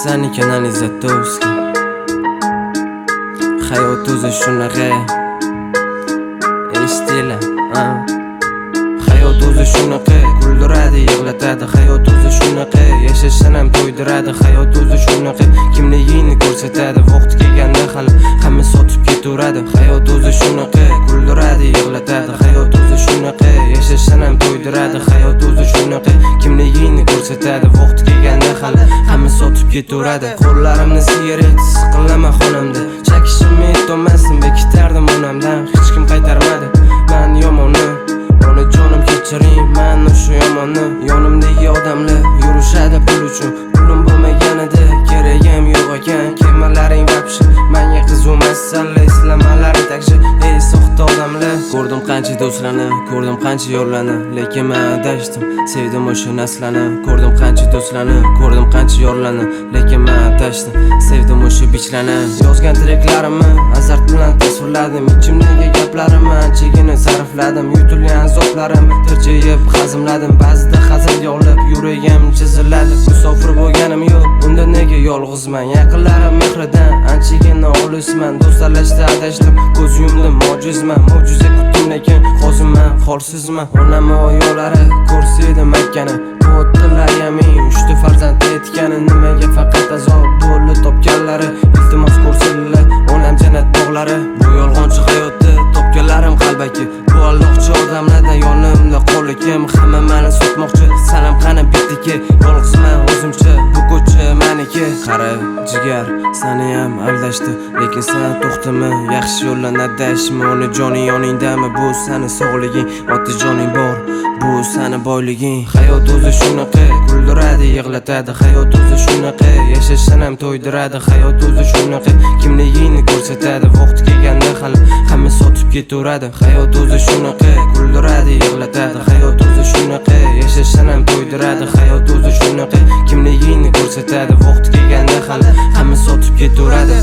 Saniki analizat do'stki hayot o'zi shunaqa eshitdilar hayot o'zi shunaqa kuldiradi yig'latadi hayot o'zi shunaqa yashashdan ham to'ydiradi hayot o'zi shunaqa kimligingni ko'rsatadi vaqti kelganda hali hamma sotib ketaveradi hayot o'zi shunaqa kuldiradi yig'latadi hayot o'zi shunaqa yashashdan ham to'ydiradi hayot o'zi shunaqa kimligingni ko'rsatadi vaqti kelganda hali hamma sotib ketaveradi qo'llarimni sigaret siqilama xonamda chakishim yetolmasdim bekitardim onamdan hech kim qaytarmadi men yomonni onajonim kechiring men o'sha yomonni yonimdagi odamlar yurishadi pul uchun pulim bo'lmaganida keragim yo'q ekan kelmalaring vapshi menga qiziqmas salla eslamalaring takshi ey soxta odamlar ko'rdim qancha do'stlarni ko'rdim qancha yorlarni lekin men adashdim sevdim o'sha narsalarni ko'rdim qancha do'stlarni ko'rdim qancha yorlarni lekin men adashdim sevdim o'sha bichlarni yozgan tilaklarimni azart bilan tasvirladim ichimdagi gaplarimni anchagina sarfladim yutilgan azoblarim tirjayib hazmladim ba'zida hazilga olib yuragim chiziladi musofir bo'lganim yo'q unda nega yolg'izman yaqinlarim mehridan anchagina olisman do'starlashda adashdim ko'z yumdim mojizman mo'jiza kutdim lekin hozirman holsizman onam oyoqlari ko'rsa edi makkani bo'tdilar yamin uchta farzand aytgani nimaga faqat azob do'li topganlari iltimos ko'rsinlar onam jannat bog'lari bu yolg'onchi hayotda topganlarim qalbaki bu allohchi odamlardan yonimda qo'li kim hamma meni sotmoqchi salam qani bitdiki yolg'izman o'zimcha bu ko'cha meniki qara jigar seni ham aldashdi lekin sen to'xtama yaxshi yo'ldan adashma onajoning yoningdami bu seni sog'liging otajoning bor bu seni boyliging hayot o'zi shunaqa kuldiradi yig'latadi hayot o'zi shunaqa yashashdan ham to'ydiradi hayot o'zi shunaqa kimligingni ko'rsatadi vaqti kelganda hali hamma sotib ketaveradi hayot o'zi shunaqa kuldiradi yig'latadi hayot o'zi shunaqa yashashdan ham to'ydiradi hayot o'zi shunaqa kimligingni ko'rsatadi vaqti kelganda hali hamma sotib ketaveradi